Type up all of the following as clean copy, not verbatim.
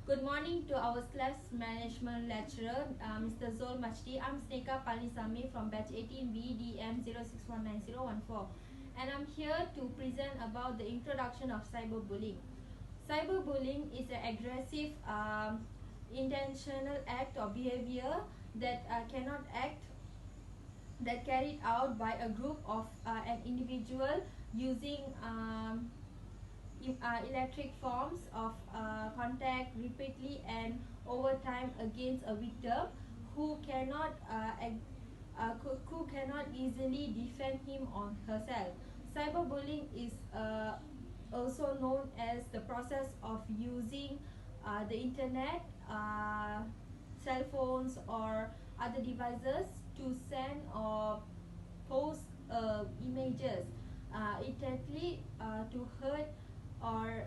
Good morning to our class management lecturer, Mr. Zol Machdi. I'm Sneka Palisamy from batch 18B DM06190014, and I'm here to present about the introduction of cyberbullying. Cyberbullying is an aggressive, intentional act or behavior that cannot act that carried out by a group of an individual using electric forms of contact repeatedly and over time against a victim who cannot who cannot easily defend him or herself. Cyberbullying is also known as the process of using the internet, cell phones, or other devices to send or post images intently to hurt or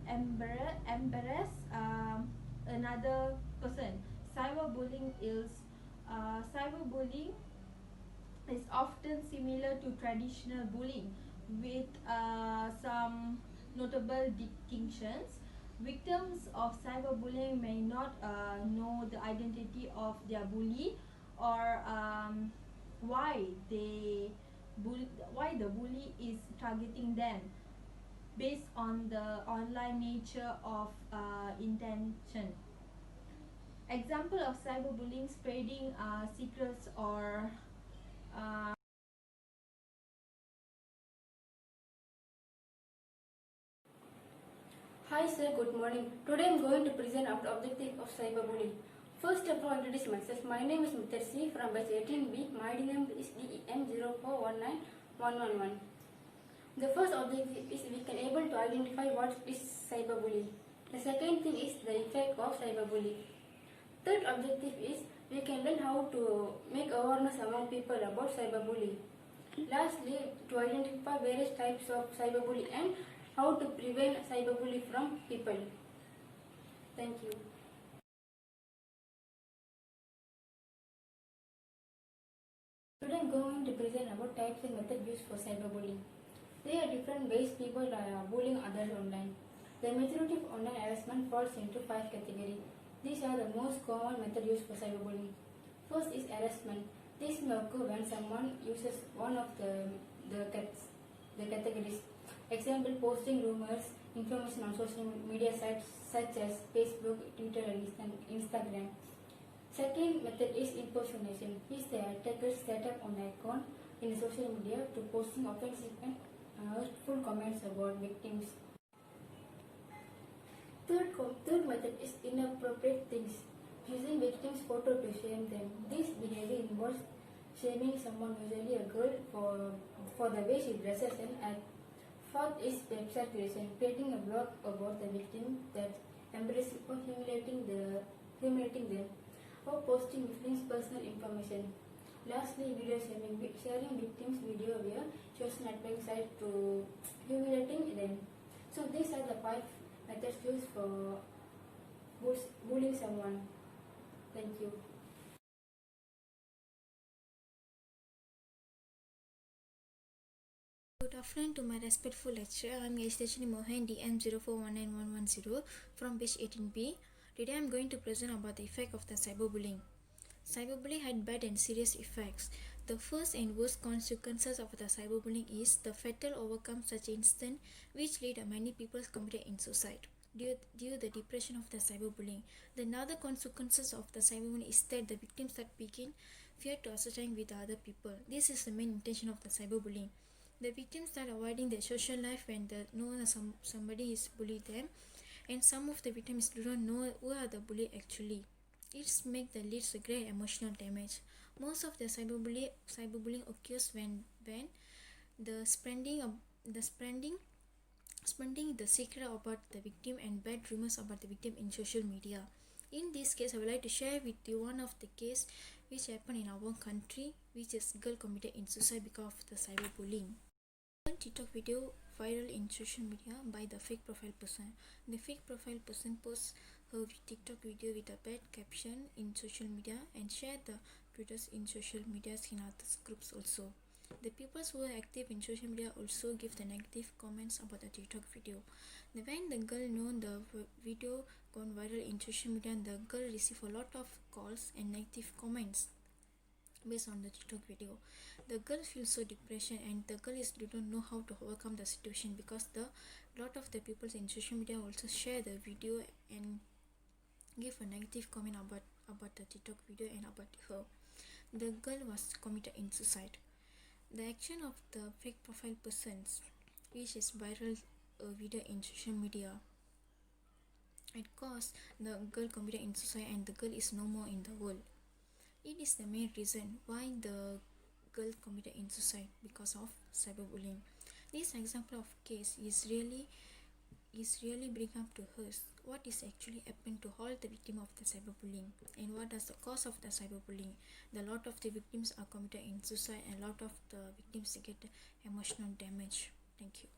embarrass another person. Cyberbullying is often similar to traditional bullying with some notable distinctions. Victims of cyberbullying may not know the identity of their bully or why they why the bully is targeting them based on the online nature of intention. Example of cyberbullying: spreading secrets or uh, Hi sir, good morning. Today I am going to present about the objective of cyberbullying. First of all, introduce myself. My name is Mr. C from batch 18B. My ID number is DEM0419111. The first objective is we can able to identify what is cyberbullying. The second thing is the effect of cyberbullying. Third objective is we can learn how to make awareness among people about cyberbullying. Lastly, to identify various types of cyberbullying and how to prevent cyberbullying from people. Thank you. Today I am going to present about types and methods used for cyberbullying. There are different ways people are bullying others online. The majority of online harassment falls into 5 categories. These are the most common methods used for cyberbullying. First is harassment. This may occur when someone uses one of the categories. Example, posting rumors, information on social media sites such as Facebook, Twitter and Instagram. Second method is impersonation. Is the attacker set up an account in social media to posting offensive and hurtful comments about victims. Third method is inappropriate things. Using victims' photo to shame them. This behavior involves shaming someone, usually a girl, for the way she dresses and acts. Fourth is website creation, creating a blog about the victim that embraces or humiliating them, or posting victims' personal information. Lastly, video sharing victims' video via social network site to humiliating them. So these are the 5 methods used for bullying someone. Thank you. Good afternoon to my respectful lecturer. I am Yashdashini Mohan, DM0419110 from batch 18B. Today I am going to present about the effect of the cyberbullying. Cyberbullying had bad and serious effects. The first and worst consequences of the cyberbullying is the fatal outcome such incident which led many people committed in suicide due to the depression of the cyberbullying. The other consequences of the cyberbullying is that the victims start begin fear to associate with other people. This is the main intention of the cyberbullying. The victims start avoiding their social life when they know that somebody is bullying them, and some of the victims do not know who are the bully actually. It makes the leads to great emotional damage. Most of the cyberbullying occurs when the spreading the secret about the victim and bad rumors about the victim in social media. In this case, I would like to share with you one of the case which happened in our country, which is girl committed in suicide because of the cyberbullying. One TikTok video viral in social media by the fake profile person. The fake profile person posts her TikTok video with a bad caption in social media and shared the videos in social media in other groups also. The people who are active in social media also give the negative comments about the TikTok video. When the girl know the video gone viral in social media, and the girl received a lot of calls and negative comments based on the TikTok video. The girl feels so depression, and the girl don't know how to overcome the situation, because the lot of the people in social media also share the video and give a negative comment about the TikTok video and about her. The girl was committed in suicide. The action of the fake profile persons, which is viral video in social media, it caused the girl committed in suicide, and the girl is no more in the world. It is the main reason why the girl committed in suicide, because of cyberbullying. This example of case is really bring up to us what is actually happened to all the victim of the cyberbullying, and what is the cause of the cyberbullying. The lot of the victims are committed in suicide, and a lot of the victims get emotional damage. Thank you.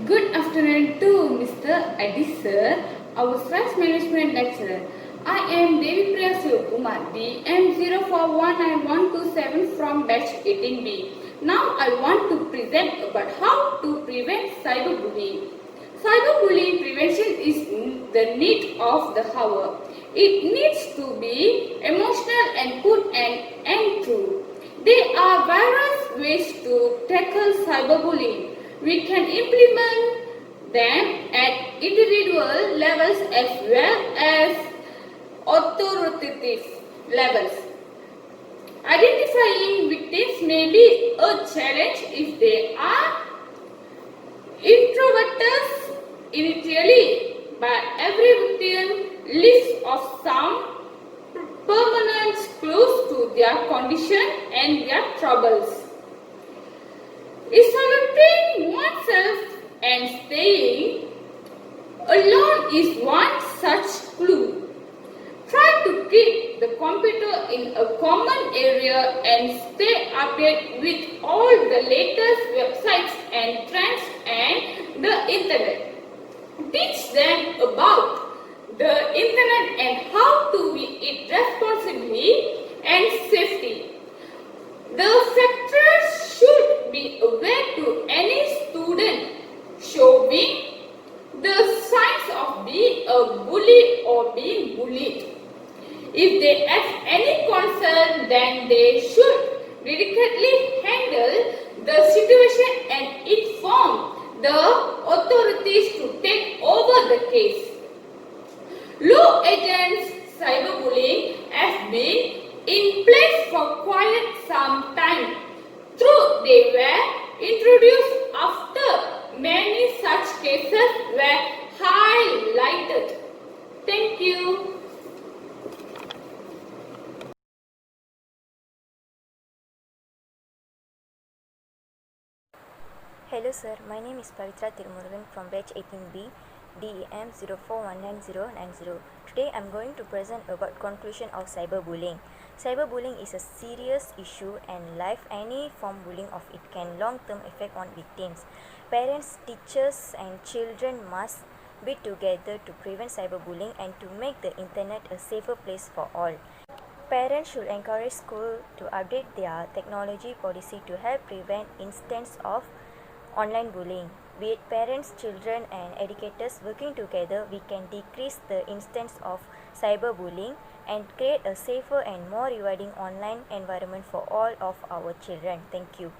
Good afternoon to Mr. Adi sir, our stress management lecturer. I am Devi Priya Sivakumar, DM04199127 from batch 18B. Now I want to present about how to prevent cyberbullying. Cyberbullying prevention is the need of the hour. It needs to be emotional and put an end to. There are various ways to tackle cyberbullying. We can implement them at individual levels as well as authoritative levels. Identifying victims may be a challenge if they are introverts initially, but every victim lives of some permanent clues to their condition and their troubles. Isolating oneself and staying alone is one such clue. Try to keep the computer in a common area and stay updated with all the latest websites and trends and the internet. Teach them about the internet and how to use it responsibly and safely. The factors should be aware to any student showing the signs of being a bully or being bullied. If they have any concern, then they should delicately handle the situation and inform the authorities to take over the case. Law against cyberbullying has been in place for quite some time, though they were introduced after many such cases were highlighted. Thank you. Hello sir, my name is Pavitra Tirumurugan from batch 18B, DEM 04199090. Today I am going to present about conclusion of cyberbullying. Cyberbullying is a serious issue, and like any form bullying of it can long-term effect on victims. Parents, teachers and children must be together to prevent cyberbullying and to make the internet a safer place for all. Parents should encourage schools to update their technology policy to help prevent instances of online bullying. With parents, children and educators working together, we can decrease the instance of cyberbullying and create a safer and more rewarding online environment for all of our children. Thank you.